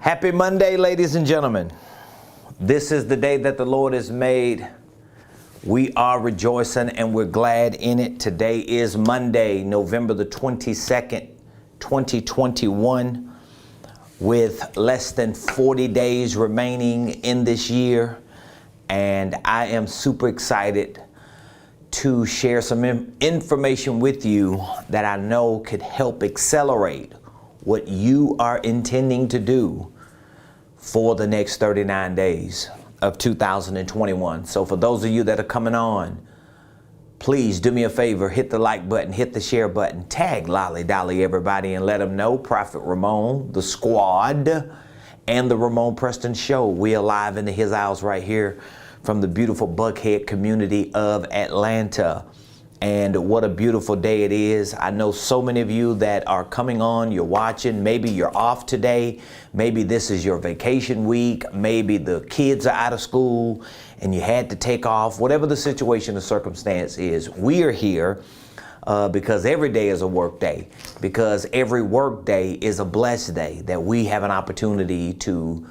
Happy Monday, ladies and gentlemen. This is the day that the Lord has made. We are rejoicing and we're glad in it. Today is Monday, November the 22nd, 2021, with less than 40 days remaining in this year. And I am super excited to share some information with you that I know could help accelerate what you are intending to do for the next 39 days of 2021. So for those of you that are coming on, please do me a favor, hit the like button, hit the share button, tag Lolly Dolly everybody and let them know Prophet Ramon, the squad, and the Ramon Preston Show. We are live into his house right here from the beautiful Buckhead community of Atlanta. And what a beautiful day it is. I know so many of you that are coming on, you're watching, maybe you're off today, maybe this is your vacation week, maybe the kids are out of school and you had to take off, whatever the situation or circumstance is. We are here because every day is a work day, because every work day is a blessed day that we have an opportunity to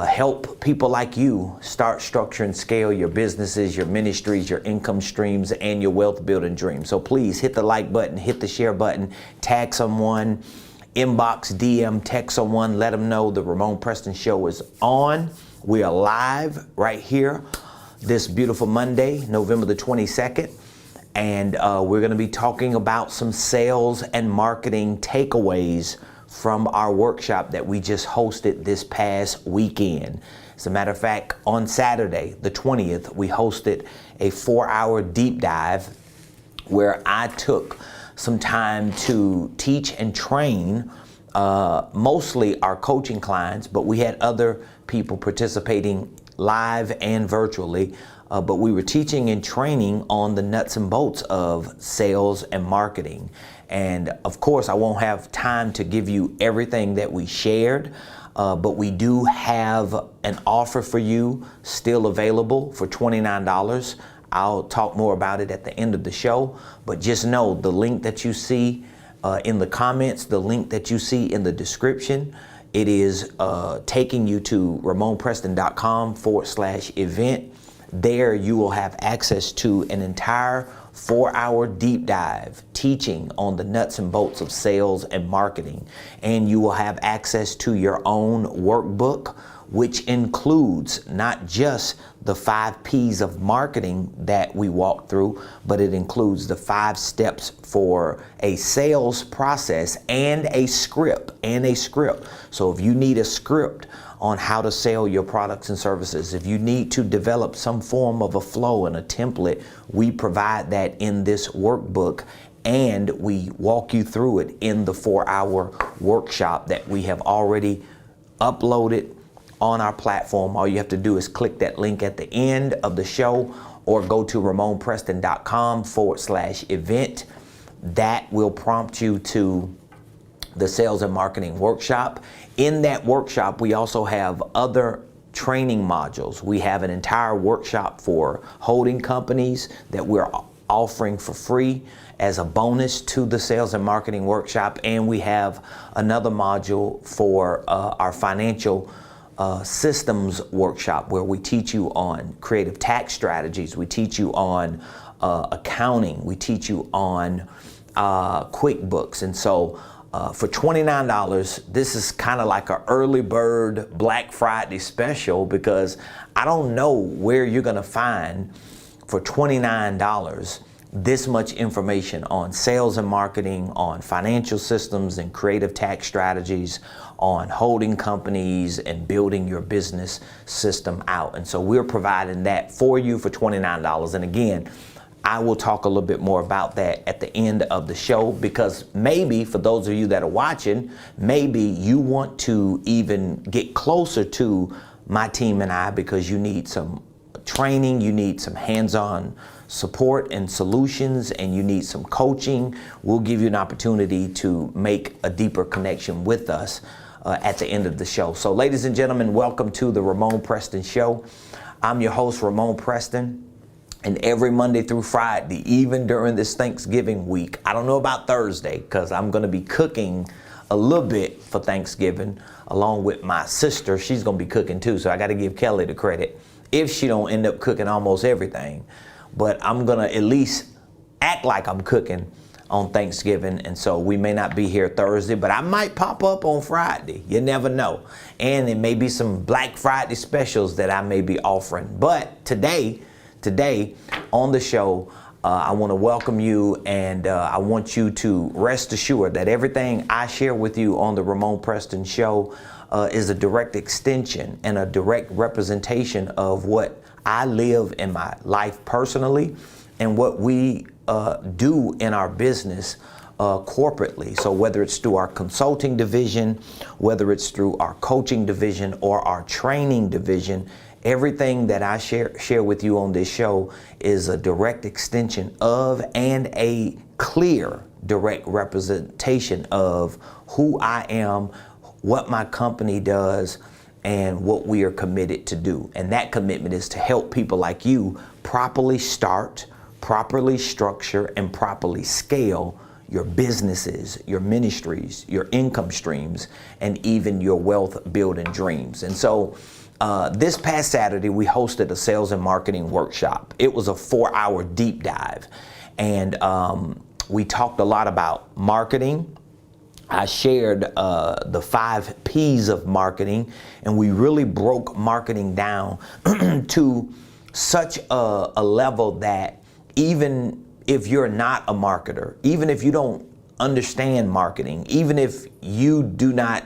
help people like you start, structure, and scale your businesses, your ministries, your income streams, and your wealth building dreams. So please hit the like button, hit the share button, tag someone, inbox, DM, text someone, let them know the Ramon Preston Show is on. We are live right here this beautiful Monday, November the 22nd. And we're going to be talking about some sales and marketing takeaways from our workshop that we just hosted this past weekend. As a matter of fact, on Saturday, the 20th, we hosted a 4-hour deep dive where I took some time to teach and train mostly our coaching clients, but we had other people participating live and virtually. But we were teaching and training on the nuts and bolts of sales and marketing. And of course, I won't have time to give you everything that we shared, but we do have an offer for you still available for $29. I'll talk more about it at the end of the show, but just know the link that you see in the comments, the link that you see in the description, it is taking you to ramonpreston.com/event. There you will have access to an entire 4-hour deep dive teaching on the nuts and bolts of sales and marketing. And you will have access to your own workbook, which includes not just the 5 P's of marketing that we walk through, but it includes the 5 steps for a sales process and a script. So if you need a script on how to sell your products and services, if you need to develop some form of a flow and a template, we provide that in this workbook, and we walk you through it in the 4-hour workshop that we have already uploaded on our platform. All you have to do is click that link at the end of the show or go to ramonpreston.com/event. That will prompt you to the sales and marketing workshop. In that workshop, we also have other training modules. We have an entire workshop for holding companies that we're offering for free as a bonus to the sales and marketing workshop. And we have another module for our financial systems workshop, where we teach you on creative tax strategies. We teach you on accounting. We teach you on QuickBooks. And so for $29, this is kind of like an early bird Black Friday special, because I don't know where you're going to find for $29 this much information on sales and marketing, on financial systems and creative tax strategies, on holding companies and building your business system out. And so we're providing that for you for $29. And again, I will talk a little bit more about that at the end of the show, because maybe for those of you that are watching, maybe you want to even get closer to my team and I, because you need some training, you need some hands-on support and solutions, and you need some coaching. We'll give you an opportunity to make a deeper connection with us at the end of the show. So ladies and gentlemen, welcome to the Ramon Preston Show. I'm your host, Ramon Preston. And every Monday through Friday, even during this Thanksgiving week, I don't know about Thursday, because I'm going to be cooking a little bit for Thanksgiving, along with my sister. She's gonna be cooking too, so I gotta give Kelly the credit if she don't end up cooking almost everything. But I'm gonna at least act like I'm cooking on Thanksgiving, and so we may not be here Thursday, but I might pop up on Friday. You never know. And it may be some Black Friday specials that I may be offering. But today on the show, I want to welcome you, and I want you to rest assured that everything I share with you on the Ramon Preston Show is a direct extension and a direct representation of what I live in my life personally and what we do in our business corporately. So whether it's through our consulting division, whether it's through our coaching division or our training division, everything that I share with you on this show is a direct extension of and a clear direct representation of who I am, what my company does, and what we are committed to do. And that commitment is to help people like you properly start, properly structure, and properly scale your businesses, your ministries, your income streams, and even your wealth building dreams. And so this past Saturday, we hosted a sales and marketing workshop. It was a 4-hour deep dive. And we talked a lot about marketing. I shared the 5 P's of marketing, and we really broke marketing down to such a level that even if you're not a marketer, even if you don't understand marketing, even if you do not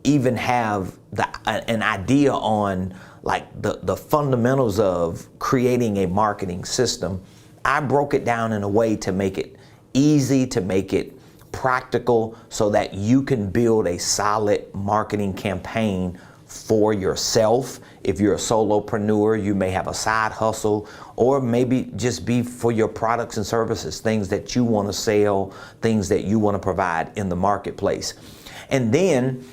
even have an idea on like the fundamentals of creating a marketing system, I broke it down in a way to make it easy, to make it practical, so that you can build a solid marketing campaign for yourself. If you're a solopreneur, you may have a side hustle, or maybe just be for your products and services, things that you want to sell, things that you want to provide in the marketplace. And then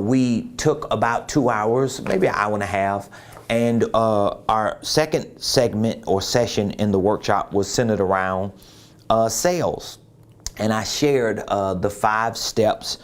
we took about 2 hours, maybe an hour and a half, and our second segment or session in the workshop was centered around sales. And I shared the 5 steps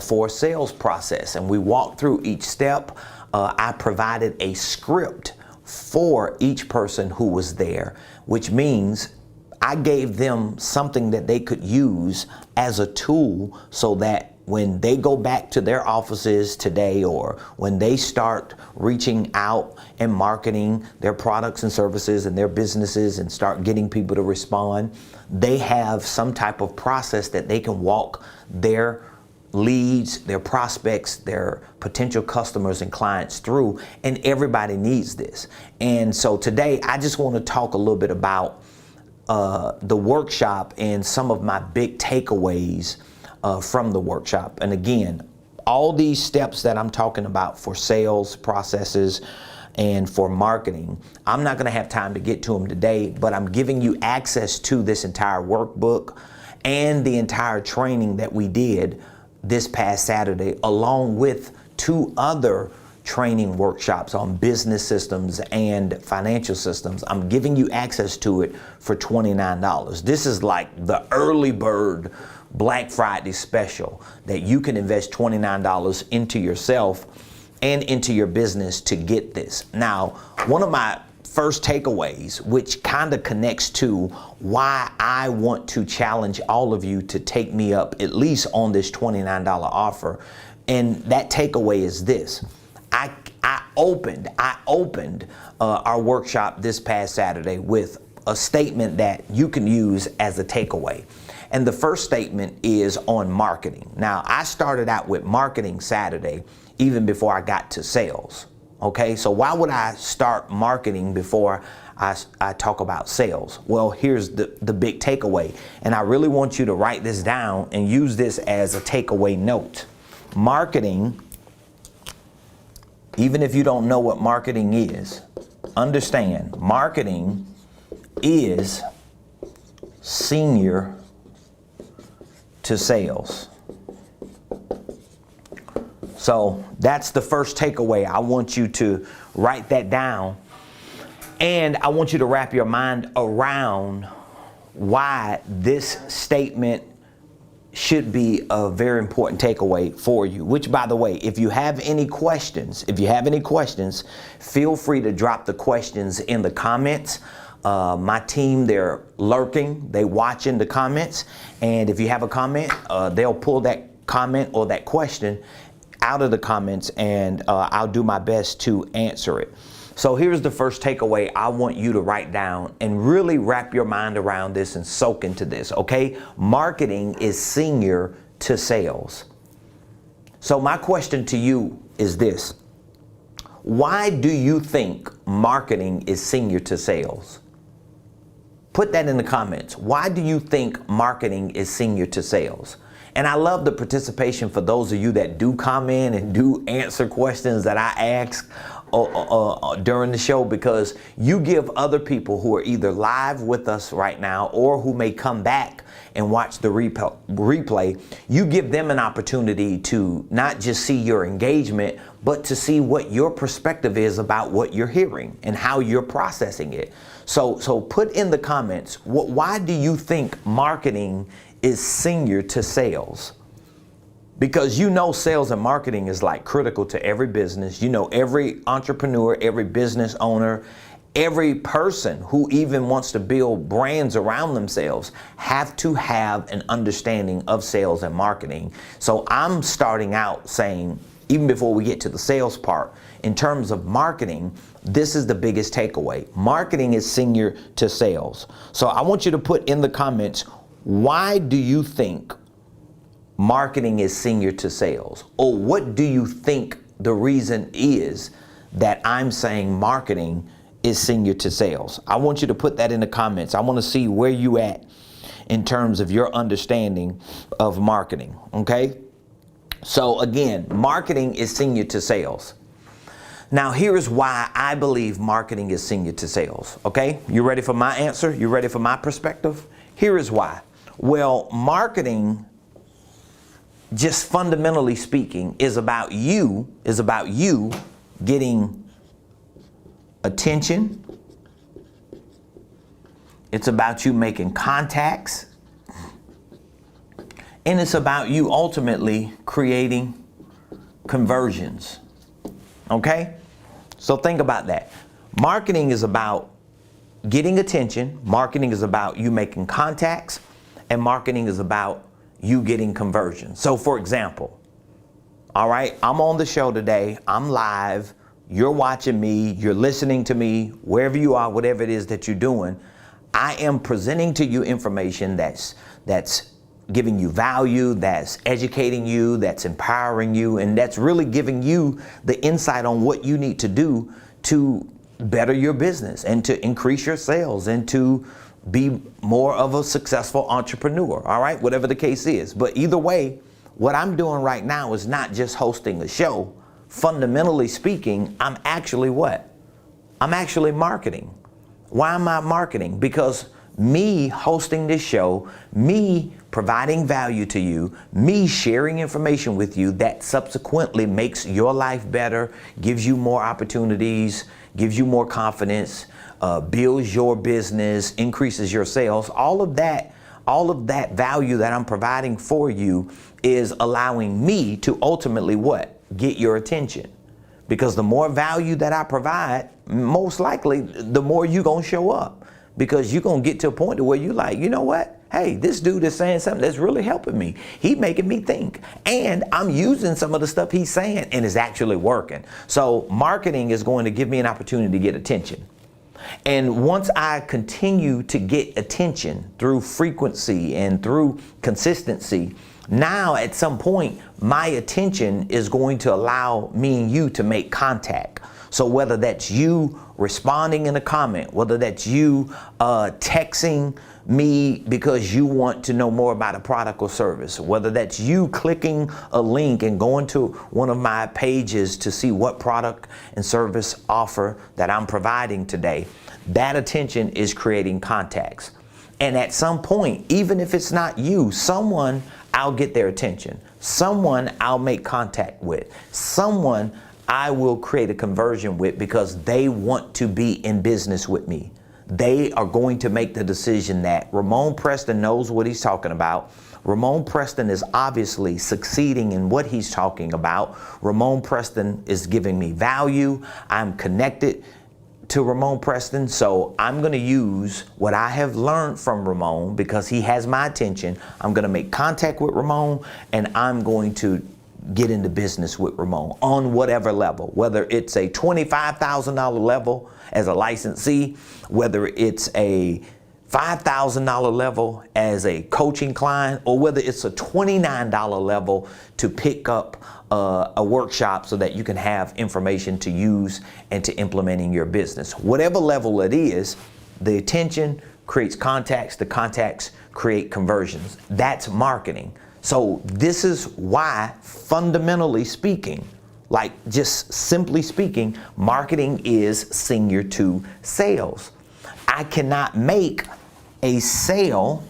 for a sales process, and we walked through each step. I provided a script for each person who was there, which means I gave them something that they could use as a tool, so that when they go back to their offices today, or when they start reaching out and marketing their products and services and their businesses and start getting people to respond, they have some type of process that they can walk their leads, their prospects, their potential customers and clients through. And everybody needs this. And so today I just want to talk a little bit about the workshop and some of my big takeaways from the workshop. And again, all these steps that I'm talking about for sales processes and for marketing, I'm not going to have time to get to them today, but I'm giving you access to this entire workbook and the entire training that we did this past Saturday, along with 2 other training workshops on business systems and financial systems. I'm giving you access to it for $29. This is like the early bird Black Friday special that you can invest $29 into yourself and into your business to get this. Now, one of my first takeaways, which kind of connects to why I want to challenge all of you to take me up at least on this $29 offer, and that takeaway is this. I opened our workshop this past Saturday with a statement that you can use as a takeaway. And the first statement is on marketing. Now, I started out with marketing Saturday even before I got to sales. Okay, so why would I start marketing before I talk about sales? Well, here's the big takeaway. And I really want you to write this down and use this as a takeaway note. Marketing, even if you don't know what marketing is, understand marketing is senior to sales. So that's the first takeaway. I want you to write that down, and I want you to wrap your mind around why this statement should be a very important takeaway for you, which, by the way, if you have any questions, feel free to drop the questions in the comments. My team, they're lurking, they watching the comments. And if you have a comment, they'll pull that comment or that question out of the comments, and I'll do my best to answer it. So here's the first takeaway I want you to write down and really wrap your mind around this and soak into this, okay? Marketing is senior to sales. So my question to you is this: why do you think marketing is senior to sales? Put that in the comments. Why do you think marketing is senior to sales? And I love the participation for those of you that do comment and do answer questions that I ask during the show, because you give other people who are either live with us right now or who may come back and watch the replay, you give them an opportunity to not just see your engagement, but to see what your perspective is about what you're hearing and how you're processing it. So put in the comments, why do you think marketing is senior to sales? Because you know sales and marketing is like critical to every business. You know, every entrepreneur, every business owner, every person who even wants to build brands around themselves have to have an understanding of sales and marketing. So I'm starting out saying, even before we get to the sales part, in terms of marketing, this is the biggest takeaway. Marketing is senior to sales. So I want you to put in the comments, why do you think marketing is senior to sales? Or what do you think the reason is that I'm saying marketing is senior to sales? I want you to put that in the comments. I want to see where you at in terms of your understanding of marketing, okay? So again, marketing is senior to sales. Now here's why I believe marketing is senior to sales, okay? You ready for my answer? You ready for my perspective? Here is why. Well, marketing, just fundamentally speaking, is about you getting attention. It's about you making contacts. And it's about you ultimately creating conversions. Okay? So think about that. Marketing is about getting attention. Marketing is about you making contacts. And marketing is about you getting conversions. So for example, all right, I'm on the show today. I'm live. You're watching me. You're listening to me. Wherever you are, whatever it is that you're doing, I am presenting to you information that's giving you value, that's educating you, that's empowering you, and that's really giving you the insight on what you need to do to better your business and to increase your sales and to be more of a successful entrepreneur, all right, whatever the case is. But either way, what I'm doing right now is not just hosting a show. Fundamentally speaking, I'm actually what? I'm actually marketing. Why am I marketing? Because me hosting this show, me providing value to you, me sharing information with you that subsequently makes your life better, gives you more opportunities, gives you more confidence, builds your business, increases your sales. All of that value that I'm providing for you is allowing me to ultimately what? Get your attention. Because the more value that I provide, most likely the more you're gonna show up. Because you're gonna get to a point to where you're like, you know what? Hey, this dude is saying something that's really helping me. He's making me think. And I'm using some of the stuff he's saying and it's actually working. So marketing is going to give me an opportunity to get attention. And once I continue to get attention through frequency and through consistency, now at some point, my attention is going to allow me and you to make contact. So whether that's you responding in a comment, whether that's you texting me because you want to know more about a product or service, whether that's you clicking a link and going to one of my pages to see what product and service offer that I'm providing today, that attention is creating contacts. And at some point, even if it's not you, someone, I'll get their attention. Someone I'll make contact with. Someone I will create a conversion with because they want to be in business with me. they are going to make the decision that Ramon Preston knows what he's talking about. Ramon Preston is obviously succeeding in what he's talking about. Ramon Preston is giving me value. I'm connected to Ramon Preston, so I'm going to use what I have learned from Ramon because he has my attention. I'm going to make contact with Ramon, and I'm going to get into business with Ramon on whatever level, whether it's a $25,000 level as a licensee, whether it's a $5,000 level as a coaching client, or whether it's a $29 level to pick up a workshop so that you can have information to use and to implement in your business. Whatever level it is, the attention creates contacts, the contacts create conversions. That's marketing. So this is why, fundamentally speaking, like just simply speaking, marketing is senior to sales. I cannot make a sale.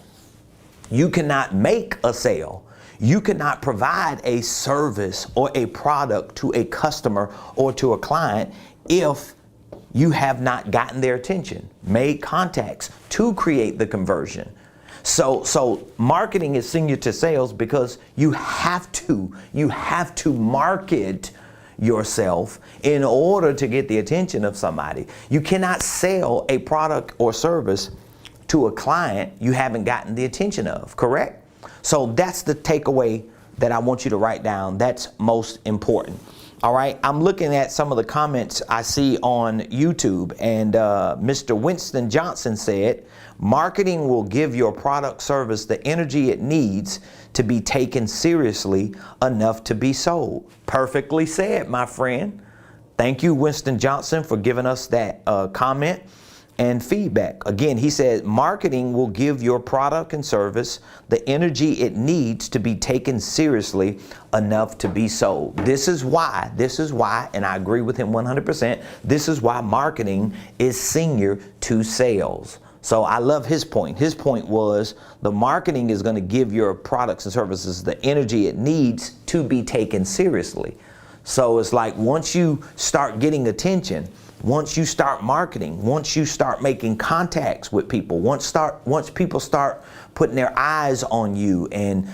You cannot make a sale. You cannot provide a service or a product to a customer or to a client if you have not gotten their attention, made contacts to create the conversion. So marketing is senior to sales because you have to market yourself in order to get the attention of somebody. You cannot sell a product or service to a client you haven't gotten the attention of, correct? So that's the takeaway that I want you to write down. That's most important. All right, I'm looking at some of the comments I see on YouTube, and Mr. Winston Johnson said, marketing will give your product service the energy it needs to be taken seriously enough to be sold. Perfectly said, my friend. Thank you, Winston Johnson, for giving us that comment and feedback. Again, he said, marketing will give your product and service the energy it needs to be taken seriously enough to be sold. This is why, and I agree with him 100%, this is why marketing is senior to sales. So I love his point. His point was the marketing is going to give your products and services the energy it needs to be taken seriously. So it's like once you start getting attention, once you start marketing, once you start making contacts with people, once people start putting their eyes on you and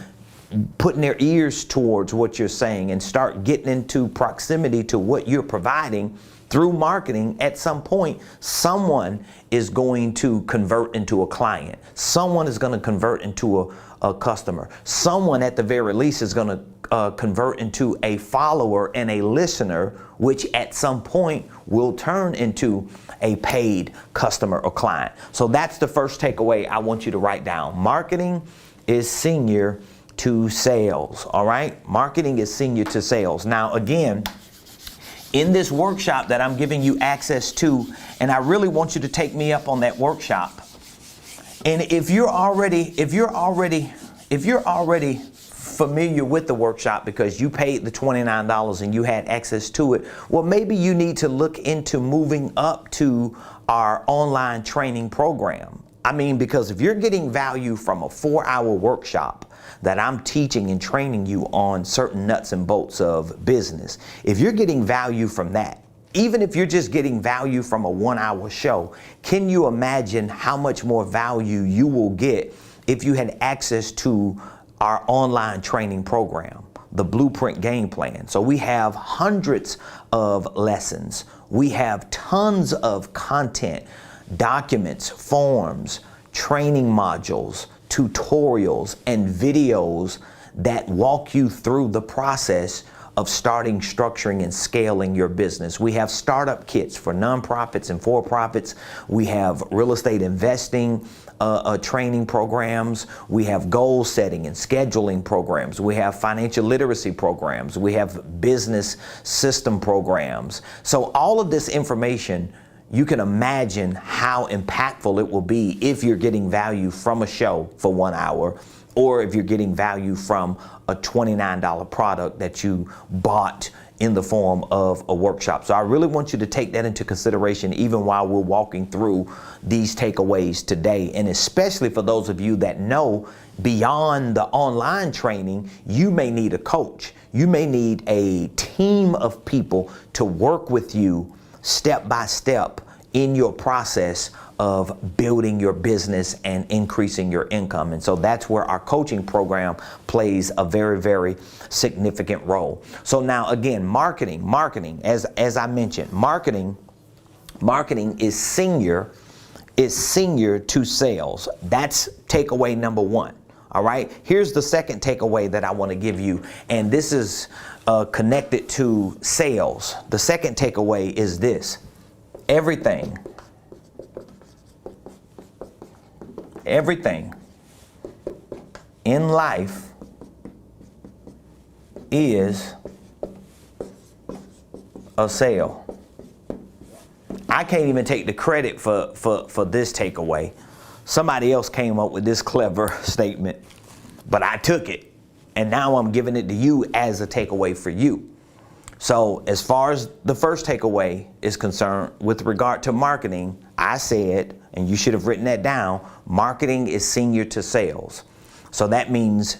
putting their ears towards what you're saying and start getting into proximity to what you're providing through marketing, at some point, someone is going to convert into a client. Someone is going to convert into a customer. Someone at the very least is going to convert into a follower and a listener, which at some point will turn into a paid customer or client. So that's the first takeaway I want you to write down. Marketing is senior to sales. All right. Marketing is senior to sales. Now, again, in this workshop that I'm giving you access to, and I really want you to take me up on that workshop. And if you're already familiar with the workshop because you paid the $29 and you had access to it, well, maybe you need to look into moving up to our online training program. I mean, because if you're getting value from a 4-hour workshop that I'm teaching and training you on certain nuts and bolts of business, if you're getting value from that, even if you're just getting value from a 1-hour show, can you imagine how much more value you will get if you had access to our online training program, the Blueprint Game Plan? So we have hundreds of lessons. We have tons of content, documents, forms, training modules, tutorials, and videos that walk you through the process of starting, structuring, and scaling your business. We have startup kits for nonprofits and for-profits. We have real estate investing training programs. We have goal setting and scheduling programs. We have financial literacy programs. We have business system programs. So all of this information, you can imagine how impactful it will be if you're getting value from a show for 1 hour, or if you're getting value from a $29 product that you bought in the form of a workshop. So I really want you to take that into consideration even while we're walking through these takeaways today. And especially for those of you that know beyond the online training, you may need a coach. You may need a team of people to work with you step by step in your process of building your business and increasing your income. And so that's where our coaching program plays a very, very significant role. So now again, marketing, as I mentioned, marketing is senior to sales. That's takeaway number one. All right. Here's the second takeaway that I want to give you. And this is connected to sales. The second takeaway is this: everything in life is a sale. I can't even take the credit for this takeaway. Somebody else came up with this clever statement, but I took it, and now I'm giving it to you as a takeaway for you. So as far as the first takeaway is concerned, with regard to marketing, I said, and you should have written that down, marketing is senior to sales. So that means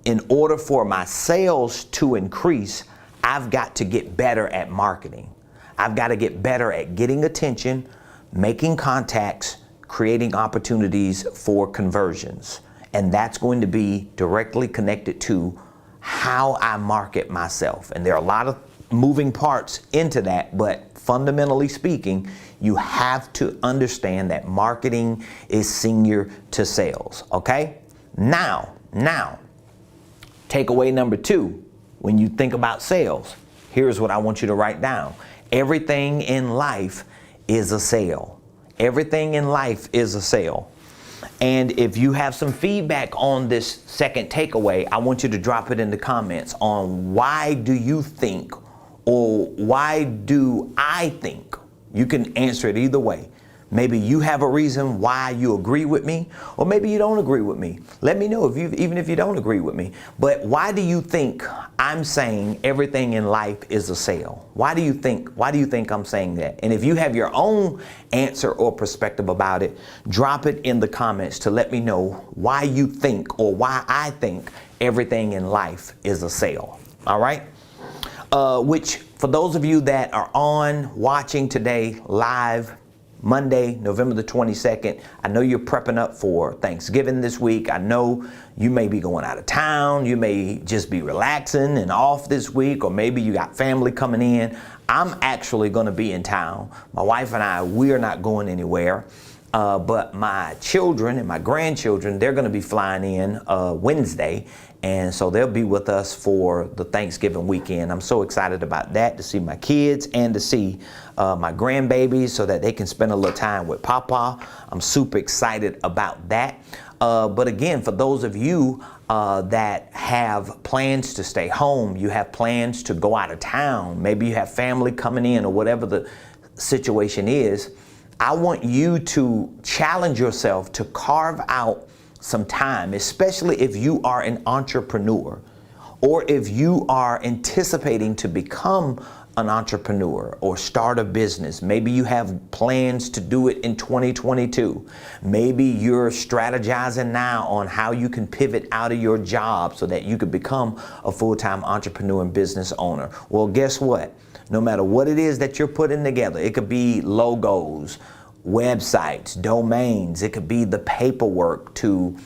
in order for my sales to increase, I've got to get better at marketing. I've got to get better at getting attention, making contacts, creating opportunities for conversions. And that's going to be directly connected to how I market myself. And there are a lot of moving parts into that, but fundamentally speaking, you have to understand that marketing is senior to sales. Okay? Now, takeaway number two, when you think about sales, here's what I want you to write down. Everything in life is a sale. Everything in life is a sale. And if you have some feedback on this second takeaway, I want you to drop it in the comments on why do you think, or why do I think? You can answer it either way. Maybe you have a reason why you agree with me, or maybe you don't agree with me. Let me know even if you don't agree with me. But why do you think I'm saying everything in life is a sale? Why do you think I'm saying that? And if you have your own answer or perspective about it, drop it in the comments to let me know why you think, or why I think everything in life is a sale. All right? Which, for those of you that are watching today live, Monday, November the 22nd, I know you're prepping up for Thanksgiving this week. I know you may be going out of town. You may just be relaxing and off this week, or maybe you got family coming in. I'm actually going to be in town. My wife and I, we are not going anywhere. But my children and my grandchildren, they're going to be flying in Wednesday. And so they'll be with us for the Thanksgiving weekend. I'm so excited about that, to see my kids and to see my grandbabies so that they can spend a little time with Papa. I'm super excited about that. But again, for those of you that have plans to stay home, you have plans to go out of town, maybe you have family coming in, or whatever the situation is, I want you to challenge yourself to carve out some time, especially if you are an entrepreneur, or if you are anticipating to become an entrepreneur or start a business. Maybe you have plans to do it in 2022. Maybe you're strategizing now on how you can pivot out of your job so that you could become a full-time entrepreneur and business owner. Well, guess what? No matter what it is that you're putting together, it could be logos, websites, domains, it could be the paperwork to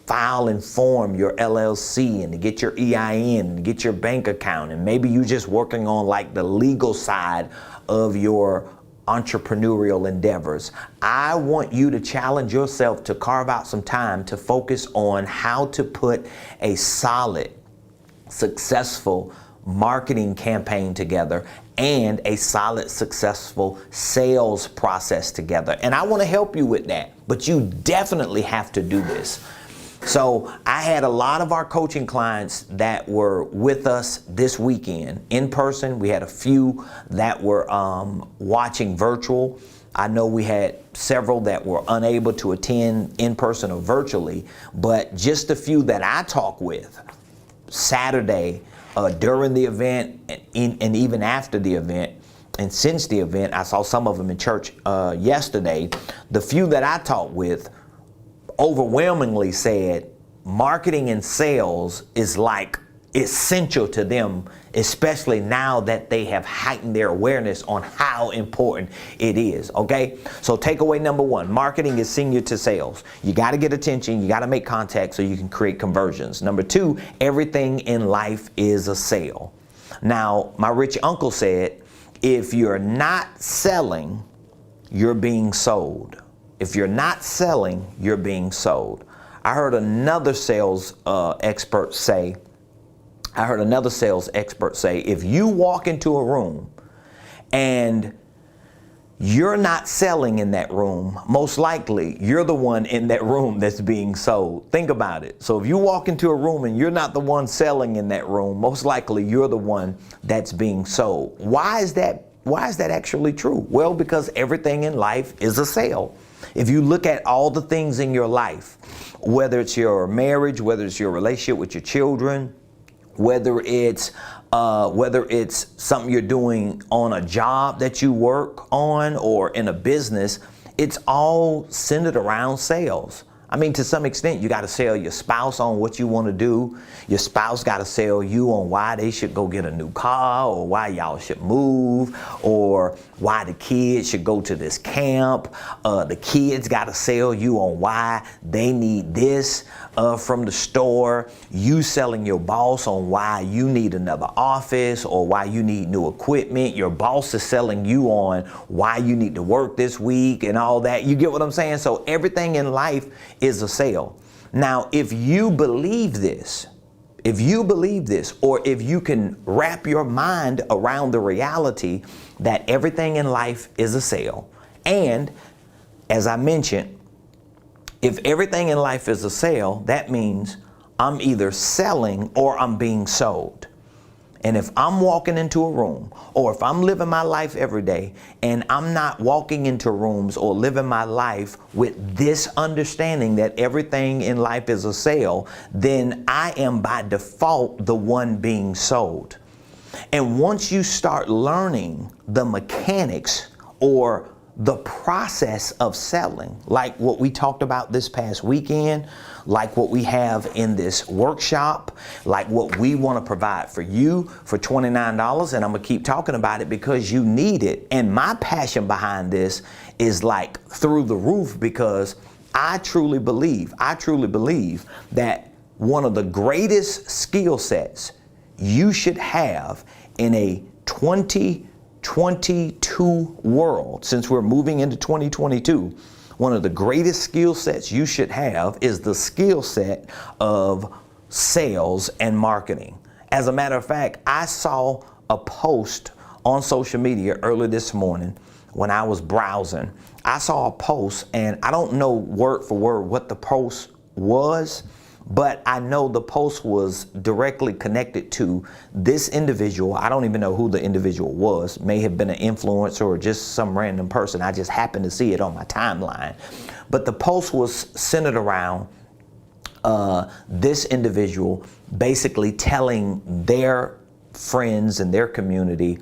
file and form your LLC and to get your EIN and get your bank account, and maybe you're just working on like the legal side of your entrepreneurial endeavors. I want you to challenge yourself to carve out some time to focus on how to put a solid, successful marketing campaign together and a solid, successful sales process together. And I want to help you with that, but you definitely have to do this. So I had a lot of our coaching clients that were with us this weekend in person. We had a few that were watching virtual. I know we had several that were unable to attend in person or virtually, but just a few that I talk with Saturday, during the event and even after the event, and since the event, I saw some of them in church yesterday. The few that I talked with overwhelmingly said marketing and sales is like essential to them, especially now that they have heightened their awareness on how important it is. Okay, so takeaway number one, marketing is senior to sales. You got to get attention, you got to make contact so you can create conversions. Number two, everything in life is a sale. Now, my rich uncle said, if you're not selling, you're being sold. If you're not selling, you're being sold. I heard another sales expert say, if you walk into a room and you're not selling in that room, most likely you're the one in that room that's being sold. Think about it. So if you walk into a room and you're not the one selling in that room, most likely you're the one that's being sold. Why is that actually true? Well, because everything in life is a sale. If you look at all the things in your life, whether it's your marriage, whether it's your relationship with your children, whether it's something you're doing on a job that you work on or in a business, it's all centered around sales. I mean, to some extent, you got to sell your spouse on what you want to do. Your spouse got to sell you on why they should go get a new car, or why y'all should move, or why the kids should go to this camp. The kids got to sell you on why they need this from the store. You selling your boss on why you need another office or why you need new equipment. Your boss is selling you on why you need to work this week and all that. You get what I'm saying? So everything in life is a sale. Now, if you believe this, or if you can wrap your mind around the reality that everything in life is a sale, and as I mentioned, if everything in life is a sale, that means I'm either selling or I'm being sold. And if I'm walking into a room, or if I'm living my life every day and I'm not walking into rooms or living my life with this understanding that everything in life is a sale, then I am by default the one being sold. And once you start learning the mechanics or the process of selling, like what we talked about this past weekend, like what we have in this workshop, like what we want to provide for you for $29, and I'm gonna keep talking about it because you need it. And my passion behind this is like through the roof, because I truly believe that one of the greatest skill sets you should have in a 2022 world, since we're moving into 2022, one of the greatest skill sets you should have is the skill set of sales and marketing. As a matter of fact, I saw a post on social media early this morning when I was browsing. I saw a post, and I don't know word for word what the post was, but I know the post was directly connected to this individual. I don't even know who the individual was. May have been an influencer or just some random person. I just happened to see it on my timeline. But the post was centered around this individual basically telling their friends and their community,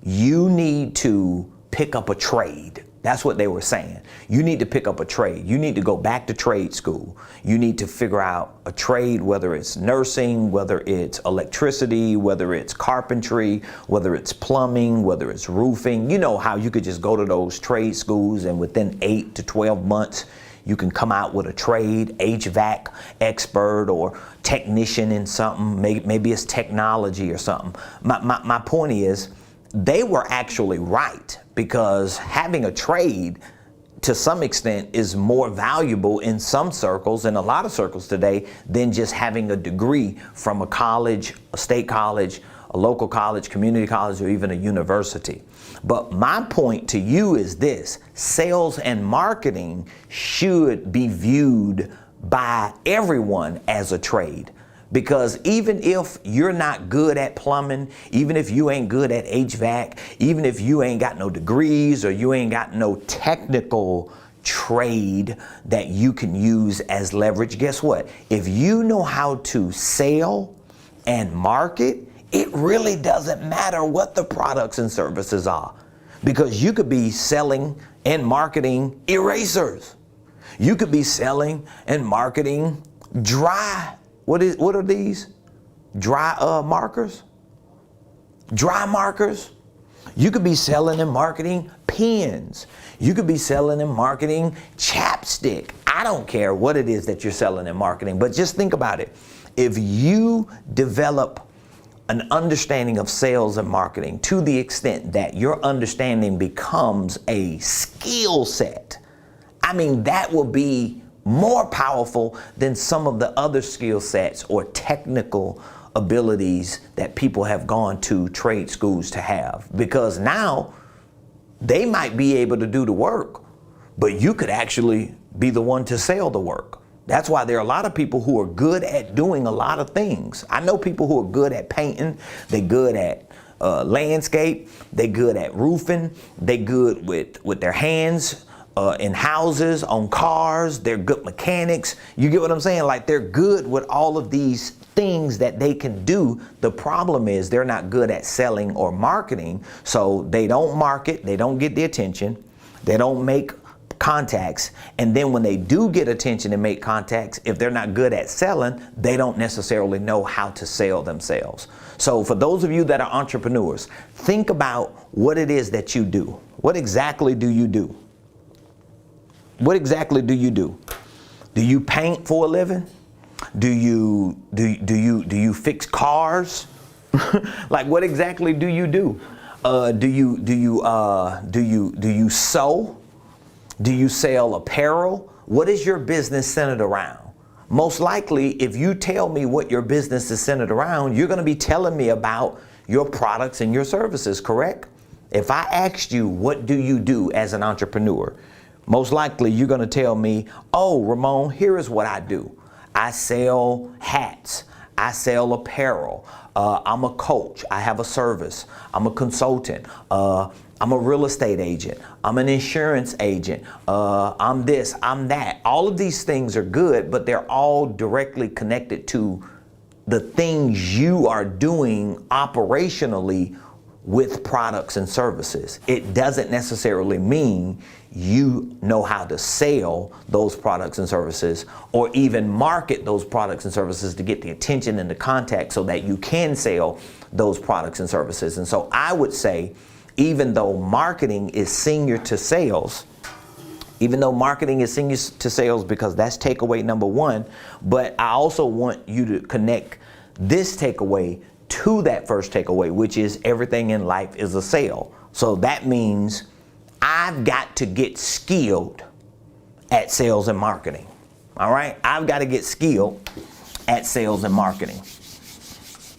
you need to pick up a trade. That's what they were saying. You need to pick up a trade. You need to go back to trade school. You need to figure out a trade, whether it's nursing, whether it's electricity, whether it's carpentry, whether it's plumbing, whether it's roofing. You know how you could just go to those trade schools and within 8 to 12 months, you can come out with a trade, HVAC expert or technician in something. Maybe it's technology or something. My point is, they were actually right, because having a trade to some extent is more valuable in some circles, in a lot of circles today, than just having a degree from a college, a state college, a local college, community college, or even a university. But my point to you is this: sales and marketing should be viewed by everyone as a trade. Because even if you're not good at plumbing, even if you ain't good at HVAC, even if you ain't got no degrees or you ain't got no technical trade that you can use as leverage, guess what? If you know how to sell and market, it really doesn't matter what the products and services are. Because you could be selling and marketing erasers. You could be selling and marketing dry. What are these? dry markers. Dry markers. You could be selling and marketing pens. You could be selling and marketing chapstick. I don't care what it is that you're selling and marketing, but just think about it. If you develop an understanding of sales and marketing to the extent that your understanding becomes a skill set, I mean, that will be more powerful than some of the other skill sets or technical abilities that people have gone to trade schools to have. Because now they might be able to do the work, but you could actually be the one to sell the work. That's why there are a lot of people who are good at doing a lot of things. I know people who are good at painting, they're good at landscape, they're good at roofing, they're good with their hands in houses, on cars, they're good mechanics. You get what I'm saying? Like, they're good with all of these things that they can do. The problem is they're not good at selling or marketing, so they don't market, they don't get the attention, they don't make contacts, and then when they do get attention and make contacts, if they're not good at selling, they don't necessarily know how to sell themselves. So for those of you that are entrepreneurs, think about what it is that you do. What exactly do you do? What exactly do you do? Do you paint for a living? Do you fix cars? Like, what exactly do you do? Do you sew? Do you sell apparel? What is your business centered around? Most likely, if you tell me what your business is centered around, you're going to be telling me about your products and your services, correct? If I asked you, what do you do as an entrepreneur? Most likely, you're going to tell me, oh, Ramon, here is what I do. I sell hats. I sell apparel. I'm a coach. I have a service. I'm a consultant. I'm a real estate agent. I'm an insurance agent. I'm this, I'm that. All of these things are good, but they're all directly connected to the things you are doing operationally with products and services. It doesn't necessarily mean you know how to sell those products and services or even market those products and services to get the attention and the contact so that you can sell those products and services. And so I would say, even though marketing is senior to sales, because that's takeaway number one, but I also want you to connect this takeaway to that first takeaway, which is everything in life is a sale. So that means I've got to get skilled at sales and marketing. All right? I've got to get skilled at sales and marketing.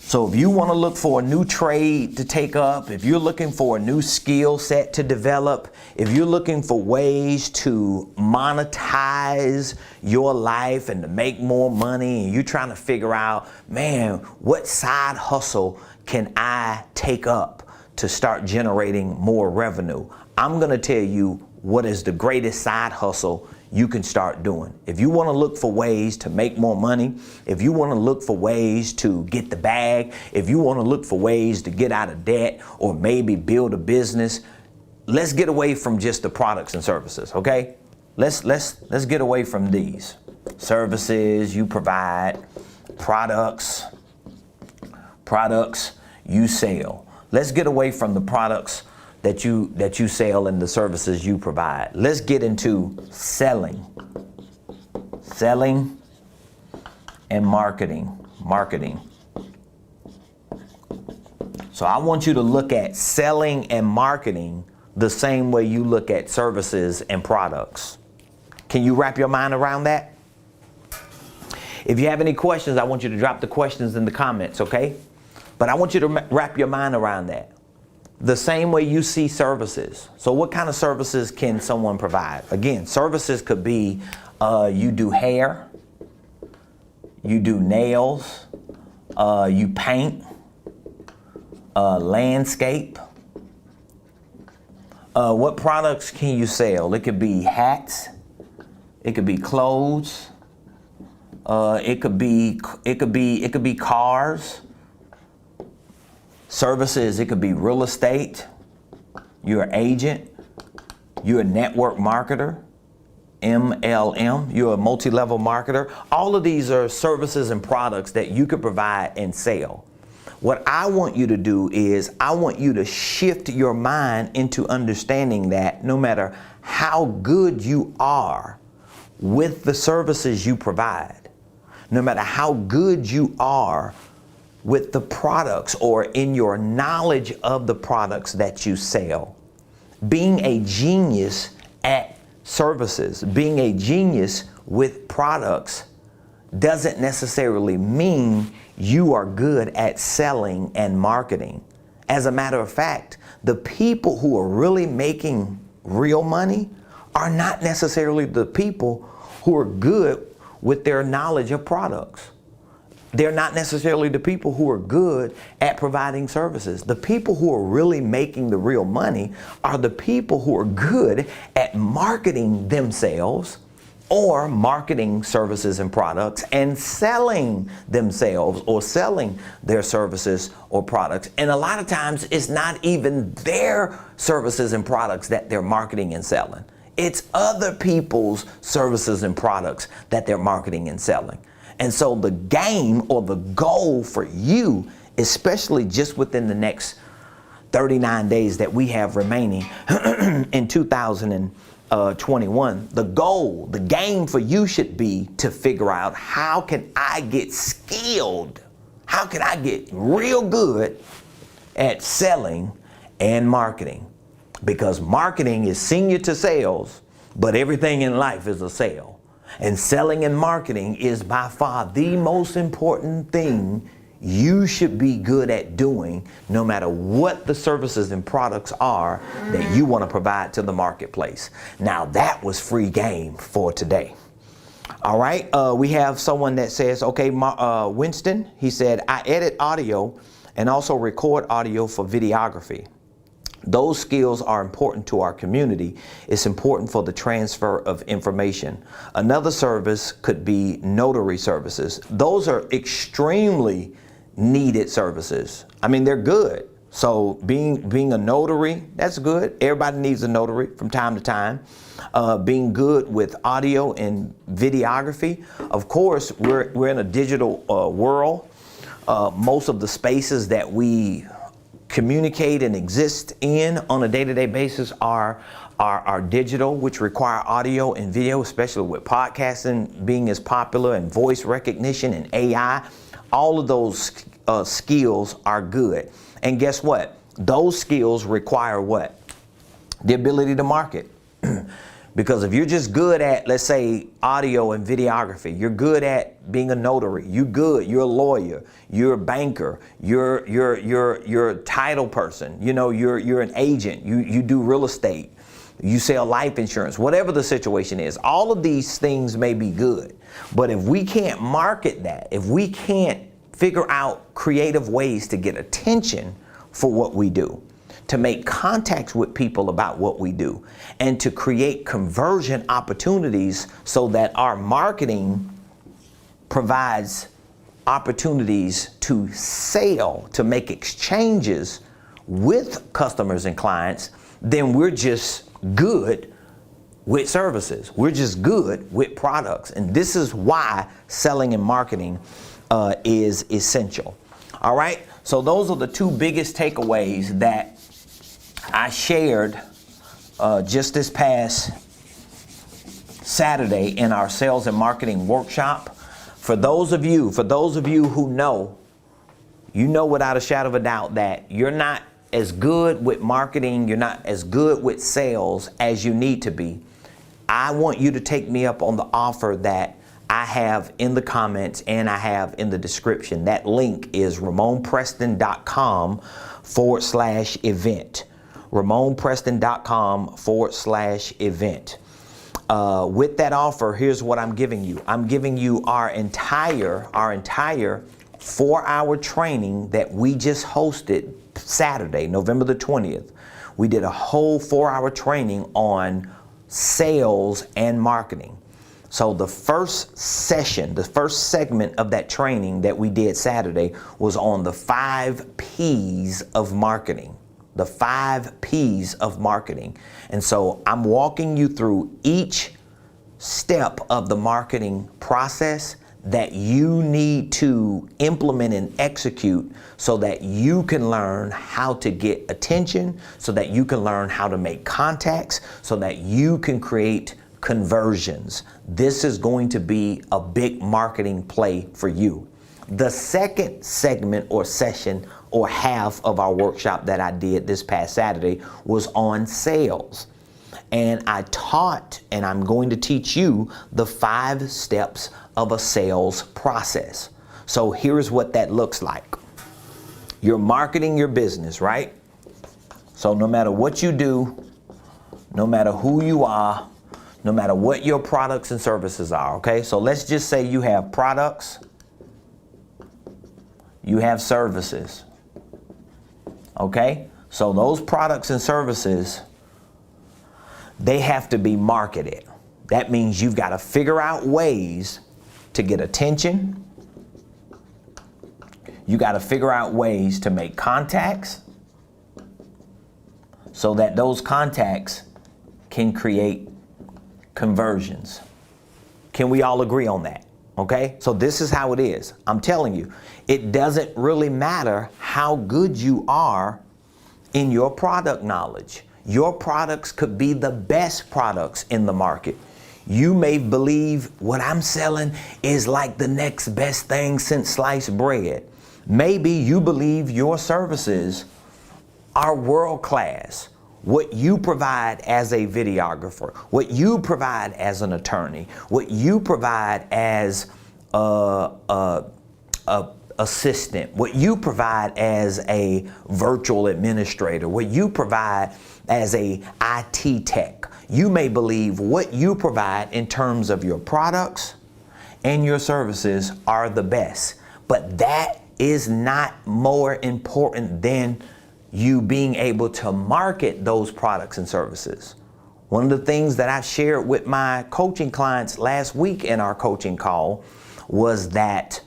So if you want to look for a new trade to take up, if you're looking for a new skill set to develop, if you're looking for ways to monetize your life and to make more money, and you're trying to figure out, man, what side hustle can I take up to start generating more revenue? I'm going to tell you what is the greatest side hustle you can start doing. If you want to look for ways to make more money, if you want to look for ways to get the bag, if you want to look for ways to get out of debt or maybe build a business, let's get away from just the products and services, okay? Let's get away from these. Services you provide, products you sell. Let's get away from the products that you sell and the services you provide. Let's get into selling and marketing. So I want you to look at selling and marketing the same way you look at services and products. Can you wrap your mind around that? If you have any questions, I want you to drop the questions in the comments, okay? But I want you to wrap your mind around that. The same way you see services. So what kind of services can someone provide? Again, services could be you do hair, you do nails, you paint, landscape. What products can you sell? It could be hats, it could be clothes, it could be cars. Services, it could be real estate, you're an agent, you're a network marketer, MLM. You're a multi-level marketer. All of these are services and products that you could provide and sell. What I want you to do is I want you to shift your mind into understanding that no matter how good you are with the services you provide, no matter how good you are with the products or in your knowledge of the products that you sell, being a genius at services, being a genius with products doesn't necessarily mean you are good at selling and marketing. As a matter of fact, the people who are really making real money are not necessarily the people who are good with their knowledge of products. They're not necessarily the people who are good at providing services. The people who are really making the real money are the people who are good at marketing themselves or marketing services and products and selling themselves or selling their services or products. And a lot of times it's not even their services and products that they're marketing and selling. It's other people's services and products that they're marketing and selling. And so the game or the goal for you, especially just within the next 39 days that we have remaining in 2021, the goal, the game for you should be to figure out, how can I get skilled? How can I get real good at selling and marketing? Because marketing is senior to sales, but everything in life is a sale. And selling and marketing is by far the most important thing you should be good at doing, no matter what the services and products are that you want to provide to the marketplace. Now that was free game for today. All right, we have someone that says, okay, Winston, he said, I edit audio and also record audio for videography. Those skills are important to our community. It's important for the transfer of information. Another service could be notary services. Those are extremely needed services. I mean, they're good. So being a notary, that's good. Everybody needs a notary from time to time. Being good with audio and videography. Of course, we're in a digital world. Most of the spaces that we communicate and exist in on a day-to-day basis are digital, which require audio and video, especially with podcasting being as popular and voice recognition and AI. All of those skills are good. And guess what? Those skills require what? The ability to market. Because if you're just good at, let's say, audio and videography, you're good at being a notary, you're a lawyer, you're a banker, you're a title person, you're an agent, you do real estate, you sell life insurance, whatever the situation is, all of these things may be good. But if we can't market that, if we can't figure out creative ways to get attention for what we do, to make contacts with people about what we do, and to create conversion opportunities so that our marketing provides opportunities to sell, to make exchanges with customers and clients, then we're just good with services. We're just good with products. And this is why selling and marketing is essential. All right. So those are the two biggest takeaways that I shared just this past Saturday in our sales and marketing workshop. For those of you who know, without a shadow of a doubt that you're not as good with marketing, you're not as good with sales as you need to be. I want you to take me up on the offer that I have in the comments and I have in the description. That link is RamonPreston.com/event. RamonPreston.com/event. With that offer, here's what I'm giving you. I'm giving you our entire 4-hour training that we just hosted Saturday, November the 20th. We did a whole 4-hour training on sales and marketing. So the first session, the first segment of that training that we did Saturday was on the 5 P's of marketing. The 5 P's of marketing. And so I'm walking you through each step of the marketing process that you need to implement and execute so that you can learn how to get attention, so that you can learn how to make contacts, so that you can create conversions. This is going to be a big marketing play for you. The second segment or session or half of our workshop that I did this past Saturday was on sales. And I taught, and I'm going to teach you, the 5 steps of a sales process. So here's what that looks like. You're marketing your business, right? So no matter what you do, no matter who you are, no matter what your products and services are, okay? So let's just say you have products, you have services, okay? So those products and services, they have to be marketed. That means you've got to figure out ways to get attention. You got to figure out ways to make contacts so that those contacts can create conversions. Can we all agree on that? Okay? So this is how it is. I'm telling you, it doesn't really matter how good you are in your product knowledge. Your products could be the best products in the market. You may believe what I'm selling is like the next best thing since sliced bread. Maybe you believe your services are world class. What you provide as a videographer, what you provide as an attorney, what you provide as a assistant, what you provide as a virtual administrator, what you provide as a IT tech. You may believe what you provide in terms of your products and your services are the best, but that is not more important than you being able to market those products and services. One of the things that I shared with my coaching clients last week in our coaching call was that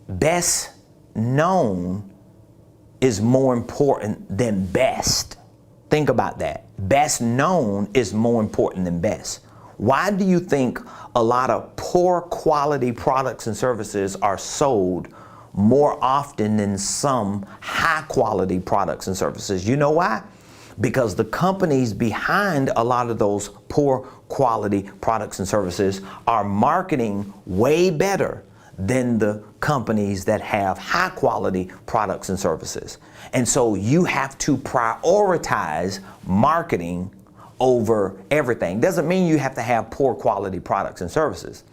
best known is more important than best. Think about that. Best known is more important than best. Why do you think a lot of poor quality products and services are sold more often than some high quality products and services? You know why? Because the companies behind a lot of those poor quality products and services are marketing way better than the companies that have high quality products and services. And so you have to prioritize marketing over everything. Doesn't mean you have to have poor quality products and services.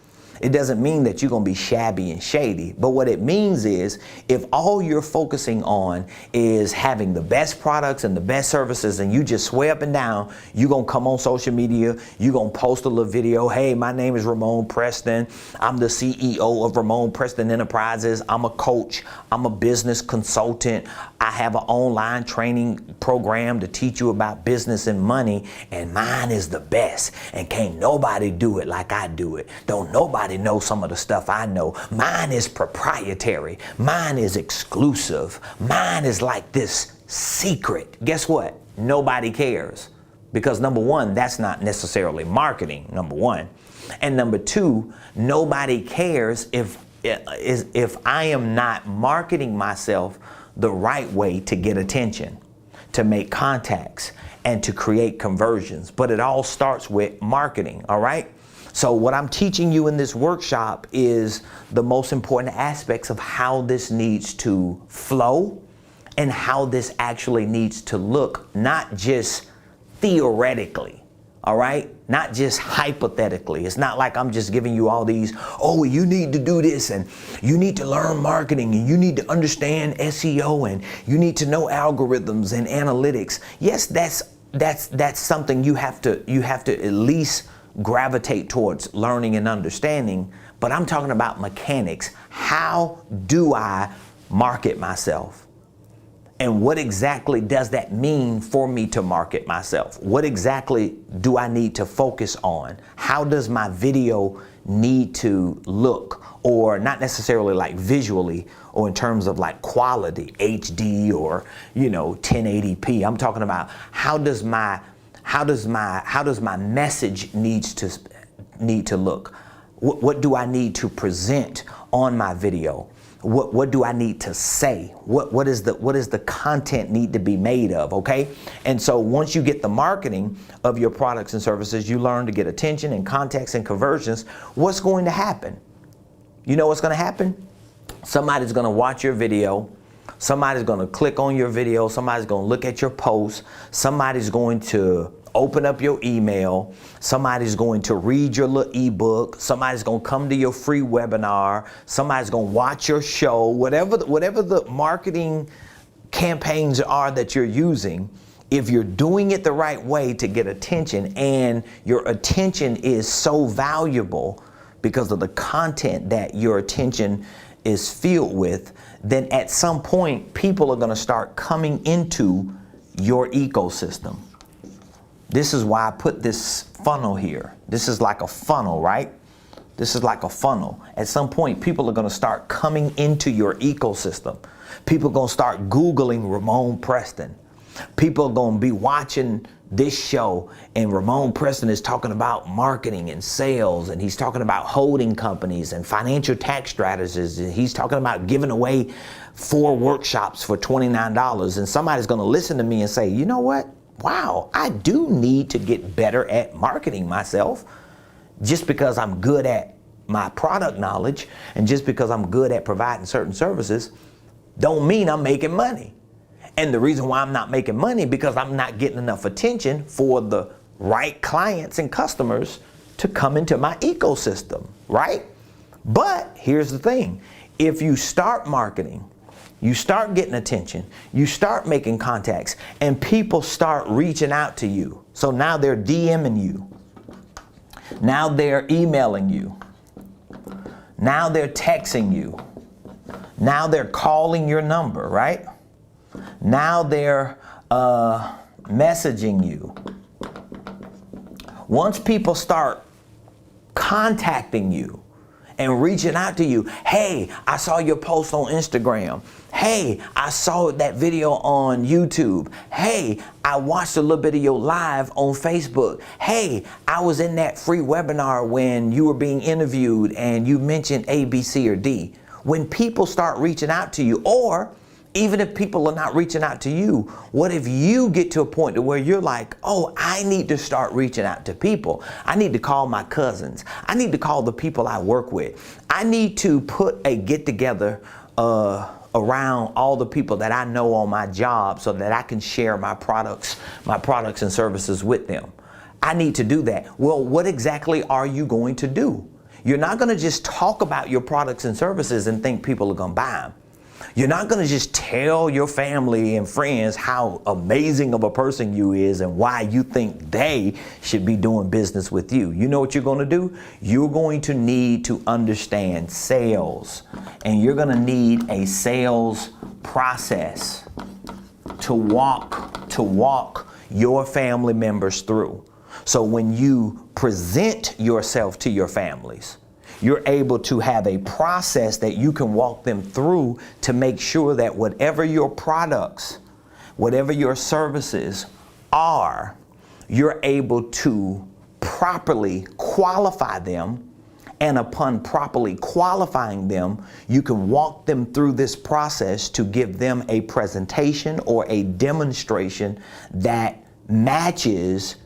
It doesn't mean that you're going to be shabby and shady. But what it means is if all you're focusing on is having the best products and the best services and you just swear up and down, you're going to come on social media, you're going to post a little video. Hey, my name is Ramon Preston. I'm the CEO of Ramon Preston Enterprises. I'm a coach. I'm a business consultant. I have an online training program to teach you about business and money, and mine is the best. And can't nobody do it like I do it. Don't nobody know some of the stuff I know. Mine is proprietary. Mine is exclusive. Mine is like this secret. Guess what? Nobody cares. Because number one, that's not necessarily marketing, number one. And number two, nobody cares if I am not marketing myself the right way to get attention, to make contacts, and to create conversions. But it all starts with marketing, all right? So what I'm teaching you in this workshop is the most important aspects of how this needs to flow and how this actually needs to look, not just theoretically, all right? Not just hypothetically. It's not like I'm just giving you all these, oh, you need to do this and you need to learn marketing and you need to understand SEO and you need to know algorithms and analytics. Yes, that's something you have to at least gravitate towards learning and understanding, but I'm talking about mechanics. How do I market myself? And what exactly does that mean for me to market myself? What exactly do I need to focus on? How does my video need to look? Or not necessarily like visually or in terms of like quality, HD or, 1080p. I'm talking about how How does my message need to look? What do I need to present on my video? What do I need to say? What is the content need to be made of? Okay. And so once you get the marketing of your products and services, you learn to get attention and context and conversions. What's going to happen? You know what's going to happen? Somebody's going to watch your video. Somebody's going to click on your video. Somebody's going to look at your post. Somebody's going to open up your email. Somebody's going to read your little ebook. Somebody's going to come to your free webinar. Somebody's going to watch your show. Whatever the marketing campaigns are that you're using, if you're doing it the right way to get attention, and your attention is so valuable because of the content that your attention is filled with, then at some point people are going to start coming into your ecosystem. This is why I put this funnel here. This is like a funnel, right? This is like a funnel. At some point, people are going to start coming into your ecosystem. People are going to start Googling Ramon Preston. People are going to be watching this show, and Ramon Preston is talking about marketing and sales, and he's talking about holding companies and financial tax strategies, and he's talking about giving away 4 workshops for $29. And somebody's going to listen to me and say, you know what? Wow, I do need to get better at marketing myself. Just because I'm good at my product knowledge and just because I'm good at providing certain services don't mean I'm making money. And the reason why I'm not making money because I'm not getting enough attention for the right clients and customers to come into my ecosystem, right? But here's the thing. If you start marketing, you start getting attention, you start making contacts, and people start reaching out to you. So now they're DMing you. Now they're emailing you. Now they're texting you. Now they're calling your number, right? Now they're messaging you. Once people start contacting you and reaching out to you, hey, I saw your post on Instagram. Hey, I saw that video on YouTube. Hey, I watched a little bit of your live on Facebook. Hey, I was in that free webinar when you were being interviewed and you mentioned A, B, C, or D. When people start reaching out to you, or even if people are not reaching out to you, what if you get to a point to where you're like, oh, I need to start reaching out to people. I need to call my cousins. I need to call the people I work with. I need to put a get together around all the people that I know on my job so that I can share my products and services with them. I need to do that. Well, what exactly are you going to do? You're not going to just talk about your products and services and think people are going to buy them. You're not going to just tell your family and friends how amazing of a person you is and why you think they should be doing business with you. You know what you're going to do? You're going to need to understand sales, and you're going to need a sales process to walk your family members through. So when you present yourself to your families, you're able to have a process that you can walk them through to make sure that whatever your products, whatever your services are, you're able to properly qualify them. And upon properly qualifying them, you can walk them through this process to give them a presentation or a demonstration that matches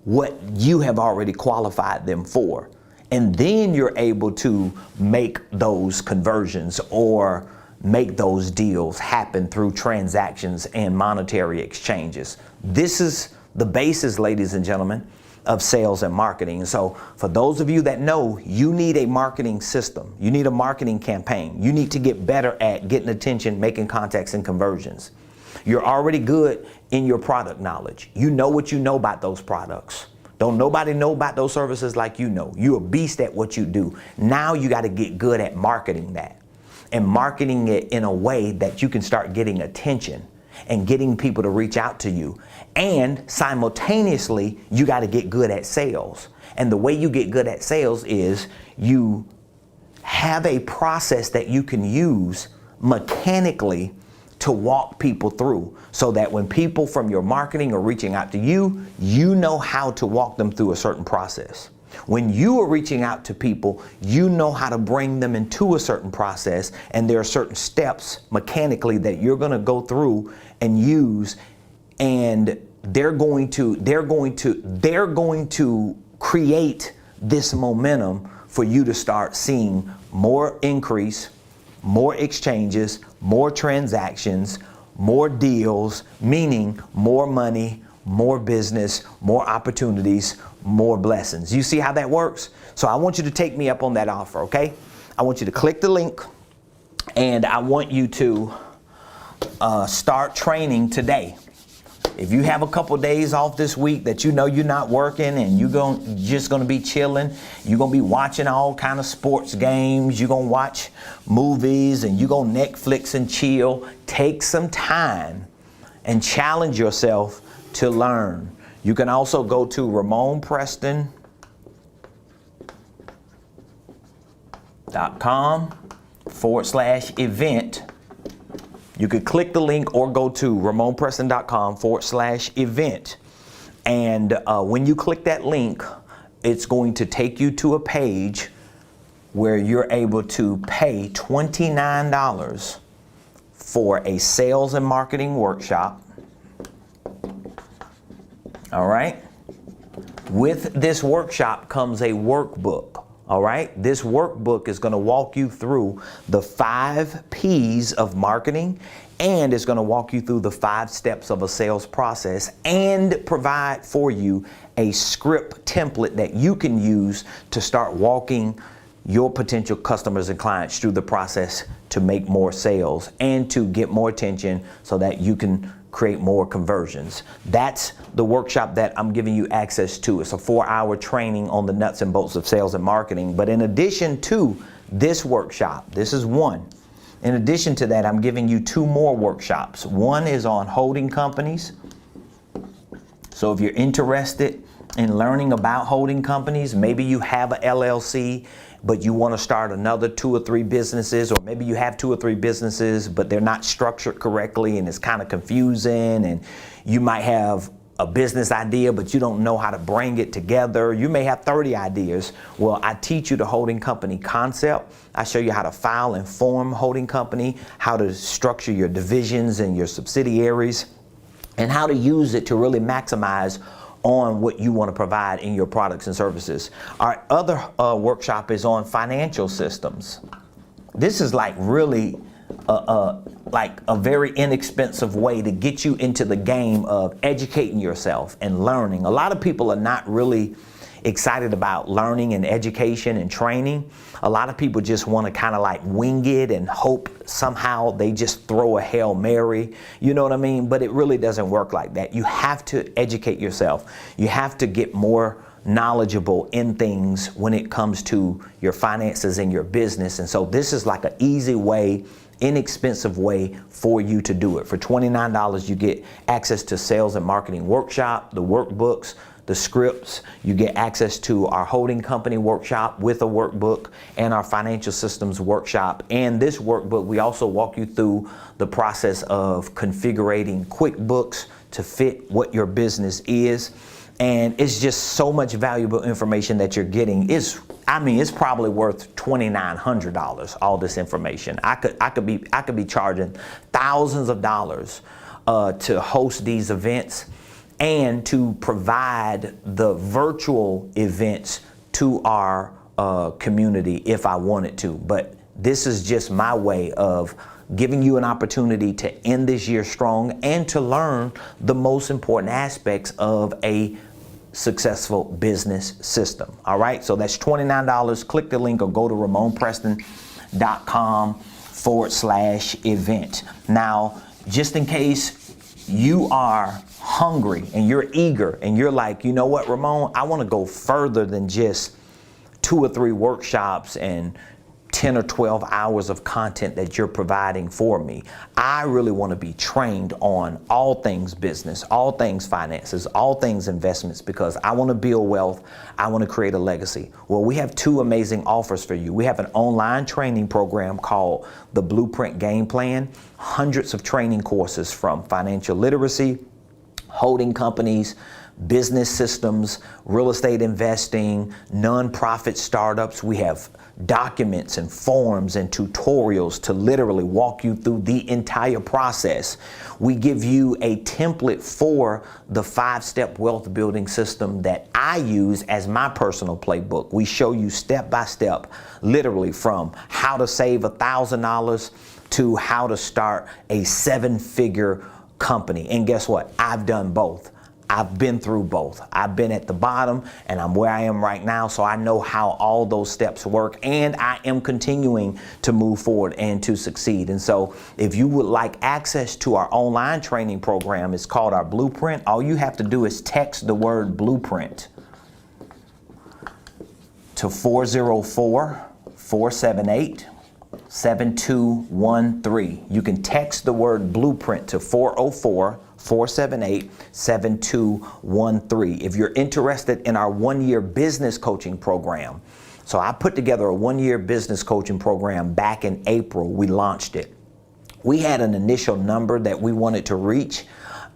what you have already qualified them for. And then you're able to make those conversions or make those deals happen through transactions and monetary exchanges. This is the basis, ladies and gentlemen, of sales and marketing. And so for those of you that know, you need a marketing system. You need a marketing campaign. You need to get better at getting attention, making contacts, and conversions. You're already good in your product knowledge. You know what you know about those products. Don't nobody know about those services like you know. You're a beast at what you do. Now you got to get good at marketing that and marketing it in a way that you can start getting attention and getting people to reach out to you. And simultaneously, you got to get good at sales. And the way you get good at sales is you have a process that you can use mechanically to walk people through, so that when people from your marketing are reaching out to you, you know how to walk them through a certain process. When you are reaching out to people, you know how to bring them into a certain process, and there are certain steps mechanically that you're going to go through and use, and they're going to create this momentum for you to start seeing more increase, more exchanges, more transactions, more deals, meaning more money, more business, more opportunities, more blessings. You see how that works? So I want you to take me up on that offer, okay? I want you to click the link, and I want you to start training today. If you have a couple days off this week that you know you're not working and you're just going to be chilling, you're going to be watching all kind of sports games, you're going to watch movies, and you're going to Netflix and chill, take some time and challenge yourself to learn. You can also go to RamonPreston.com/event. You could click the link or go to RamonPreston.com/event. And when you click that link, it's going to take you to a page where you're able to pay $29 for a sales and marketing workshop. All right. With this workshop comes a workbook. All right. This workbook is going to walk you through the 5 P's of marketing, and it's going to walk you through the 5 steps of a sales process, and provide for you a script template that you can use to start walking your potential customers and clients through the process to make more sales and to get more attention so that you can create more conversions. That's the workshop that I'm giving you access to. It's a 4-hour training on the nuts and bolts of sales and marketing. But in addition to this workshop, this is one. In addition to that, I'm giving you 2 more workshops. One is on holding companies. So if you're interested in learning about holding companies, maybe you have a LLC, but you want to start another 2 or 3 businesses, or maybe you have 2 or 3 businesses, but they're not structured correctly and it's kind of confusing, and you might have a business idea, but you don't know how to bring it together. You may have 30 ideas. Well, I teach you the holding company concept. I show you how to file and form holding company, how to structure your divisions and your subsidiaries, and how to use it to really maximize on what you want to provide in your products and services. Our other workshop is on financial systems. This is like really like a very inexpensive way to get you into the game of educating yourself and learning. A lot of people are not really excited about learning and education and training. A lot of people just want to kind of like wing it and hope somehow they just throw a Hail Mary. You know what I mean? But it really doesn't work like that. You have to educate yourself. You have to get more knowledgeable in things when it comes to your finances and your business. And so this is like an easy way, inexpensive way for you to do it. For $29, you get access to sales and marketing workshop, the workbooks, the scripts. You get access to our holding company workshop with a workbook, and our financial systems workshop. And this workbook, we also walk you through the process of configuring QuickBooks to fit what your business is. And it's just so much valuable information that you're getting. It's probably worth $2,900, all this information. I could be charging thousands of dollars to host these events and to provide the virtual events to our community if I wanted to. But this is just my way of giving you an opportunity to end this year strong and to learn the most important aspects of a successful business system. All right, so that's $29. Click the link or go to RamonPreston.com/event. Now, just in case you are hungry and you're eager and you're like, you know what, Ramon, I want to go further than just 2 or 3 workshops and 10 or 12 hours of content that you're providing for me. I really want to be trained on all things business, all things finances, all things investments, because I want to build wealth. I want to create a legacy. Well, we have two amazing offers for you. We have an online training program called the Blueprint Game Plan, hundreds of training courses from financial literacy, holding companies, business systems, real estate investing, nonprofit startups. We have documents and forms and tutorials to literally walk you through the entire process. We give you a template for the 5-step wealth building system that I use as my personal playbook. We show you step by step, literally from how to save $1,000 to how to start a 7-figure company. And guess what? I've done both. I've been through both. I've been at the bottom and I'm where I am right now, so I know how all those steps work, and I am continuing to move forward and to succeed. And so if you would like access to our online training program, it's called our Blueprint. All you have to do is text the word Blueprint to 404-478-7213. You can text the word Blueprint to 404-478-7213. If you're interested in our 1-year business coaching program, so I put together a 1-year business coaching program back in April. We launched it. We had an initial number that we wanted to reach,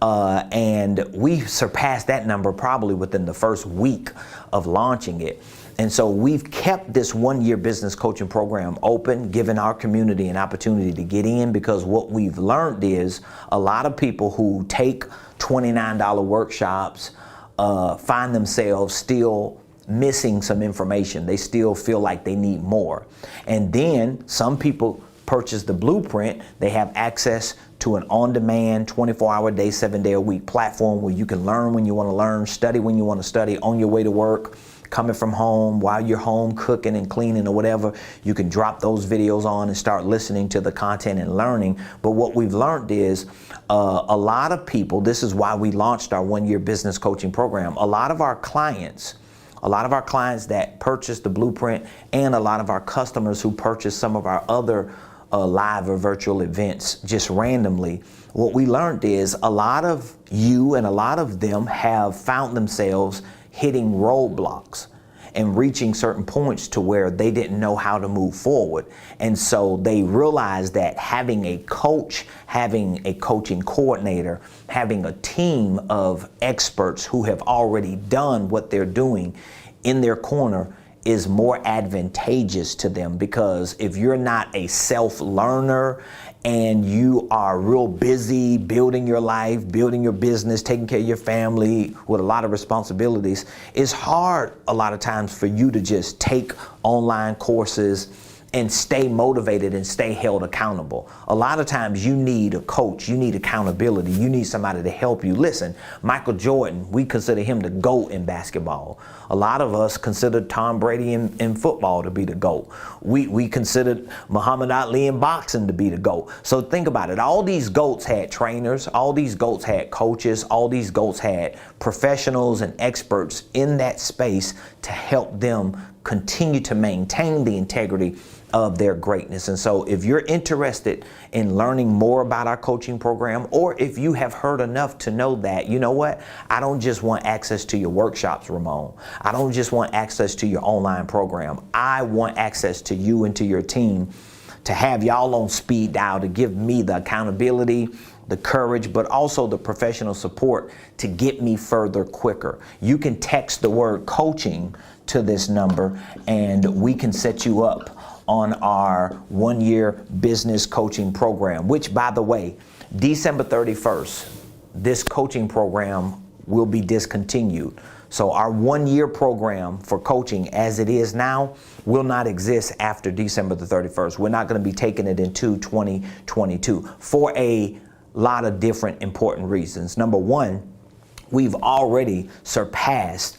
and we surpassed that number probably within the first week of launching it. And so we've kept this 1-year business coaching program open, giving our community an opportunity to get in, because what we've learned is a lot of people who take $29 workshops find themselves still missing some information. They still feel like they need more. And then some people purchase the Blueprint. They have access to an on-demand 24-hour day, 7-day-a-week platform where you can learn when you want to learn, study when you want to study, on your way to work, coming from home, while you're home cooking and cleaning or whatever. You can drop those videos on and start listening to the content and learning. But what we've learned is a lot of people, this is why we launched our 1-year business coaching program. A lot of our clients that purchase the Blueprint, and a lot of our customers who purchase some of our other live or virtual events just randomly, what we learned is a lot of you and a lot of them have found themselves hitting roadblocks and reaching certain points to where they didn't know how to move forward. And so they realized that having a coach, having a coaching coordinator, having a team of experts who have already done what they're doing in their corner is more advantageous to them. Because if you're not a self-learner and you are real busy building your life, building your business, taking care of your family with a lot of responsibilities, it's hard a lot of times for you to just take online courses and stay motivated and stay held accountable. A lot of times you need a coach, you need accountability, you need somebody to help you. Listen, Michael Jordan, we consider him the GOAT in basketball. A lot of us consider Tom Brady in football to be the GOAT. We considered Muhammad Ali in boxing to be the GOAT. So think about it. All these GOATs had trainers, all these GOATs had coaches, all these GOATs had professionals and experts in that space to help them continue to maintain the integrity of their greatness. And so if you're interested in learning more about our coaching program, or if you have heard enough to know that, you know what, I don't just want access to your workshops, Ramon. I don't just want access to your online program. I want access to you and to your team, to have y'all on speed dial, to give me the accountability, the courage, but also the professional support to get me further quicker. You can text the word coaching to this number and we can set you up on our 1-year business coaching program, which, by the way, December 31st, this coaching program will be discontinued. So our 1-year program for coaching as it is now will not exist after December the 31st. We're not going to be taking it into 2022 for a lot of different important reasons. Number one, we've already surpassed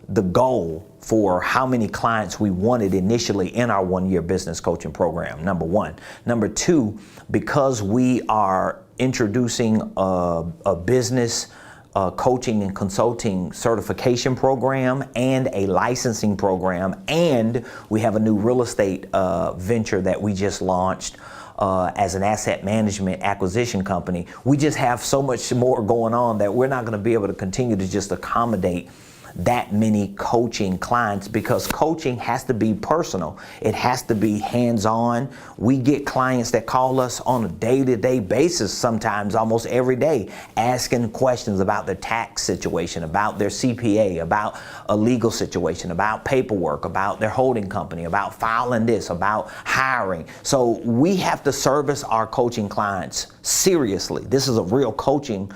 the goal for how many clients we wanted initially in our 1-year business coaching program, number one. Number two, because we are introducing a business coaching and consulting certification program and a licensing program, and we have a new real estate venture that we just launched as an asset management acquisition company. We just have so much more going on that we're not going to be able to continue to just accommodate that many coaching clients, because coaching has to be personal. It has to be hands-on. We get clients that call us on a day-to-day basis, sometimes almost every day, asking questions about their tax situation, about their CPA, about a legal situation, about paperwork, about their holding company, about filing this, about hiring. So we have to service our coaching clients seriously. This is a real coaching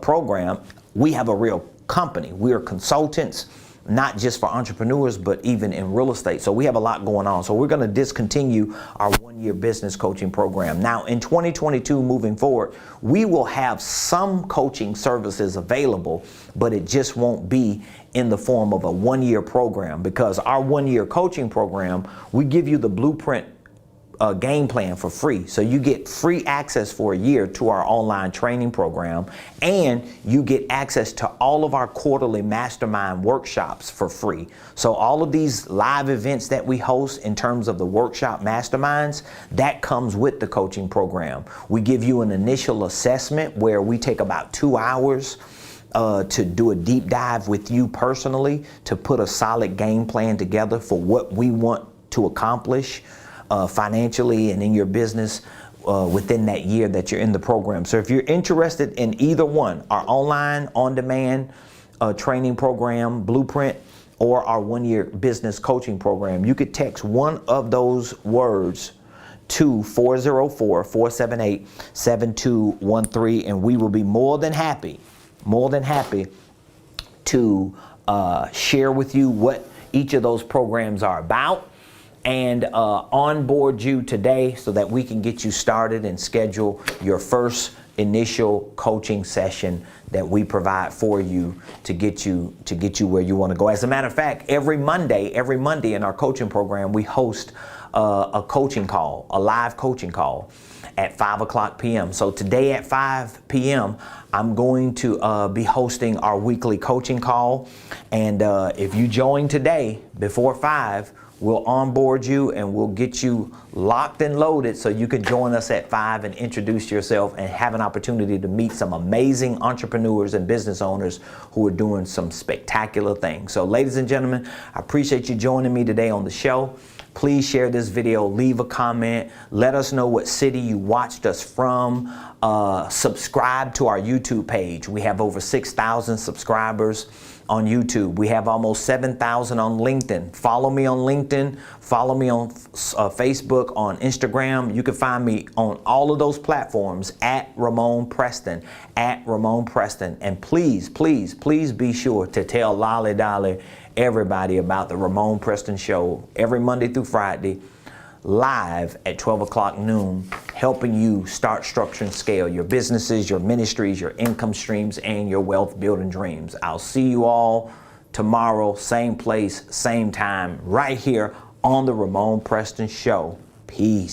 program. We have a real company. We are consultants, not just for entrepreneurs, but even in real estate. So we have a lot going on. So we're going to discontinue our one-year business coaching program. Now, in 2022, moving forward, we will have some coaching services available, but it just won't be in the form of a one-year program, because our one-year coaching program, we give you the blueprint game plan for free. So you get free access for a year to our online training program, and you get access to all of our quarterly mastermind workshops for free. So all of these live events that we host in terms of the workshop masterminds, that comes with the coaching program. We give you an initial assessment where we take about 2 hours to do a deep dive with you personally, to put a solid game plan together for what we want to accomplish financially and in your business within that year that you're in the program. So if you're interested in either one, our online on-demand training program, Blueprint, or our one-year business coaching program, you could text one of those words to 404-478-7213, and we will be more than happy to share with you what each of those programs are about, and onboard you today so that we can get you started and schedule your first initial coaching session that we provide for you to get you where you want to go. As a matter of fact, every Monday in our coaching program, we host a coaching call, a live coaching call at 5:00 p.m. So today at 5 p.m., I'm going to be hosting our weekly coaching call. And if you join today before 5, we'll onboard you and we'll get you locked and loaded so you can join us at 5 and introduce yourself and have an opportunity to meet some amazing entrepreneurs and business owners who are doing some spectacular things. So ladies and gentlemen, I appreciate you joining me today on the show. Please share this video, leave a comment, let us know what city you watched us from. Subscribe to our YouTube page. We have over 6,000 subscribers on YouTube. We have almost 7,000 on LinkedIn. Follow me on LinkedIn. Follow me on Facebook, on Instagram. You can find me on all of those platforms at Ramon Preston, And please, please, please be sure to tell Lolly Dolly, everybody, about the Ramon Preston Show every Monday through Friday, live at 12:00 noon, helping you start, structure, and scale your businesses, your ministries, your income streams, and your wealth building dreams. I'll see you all tomorrow, same place, same time, right here on the Ramon Preston Show. Peace.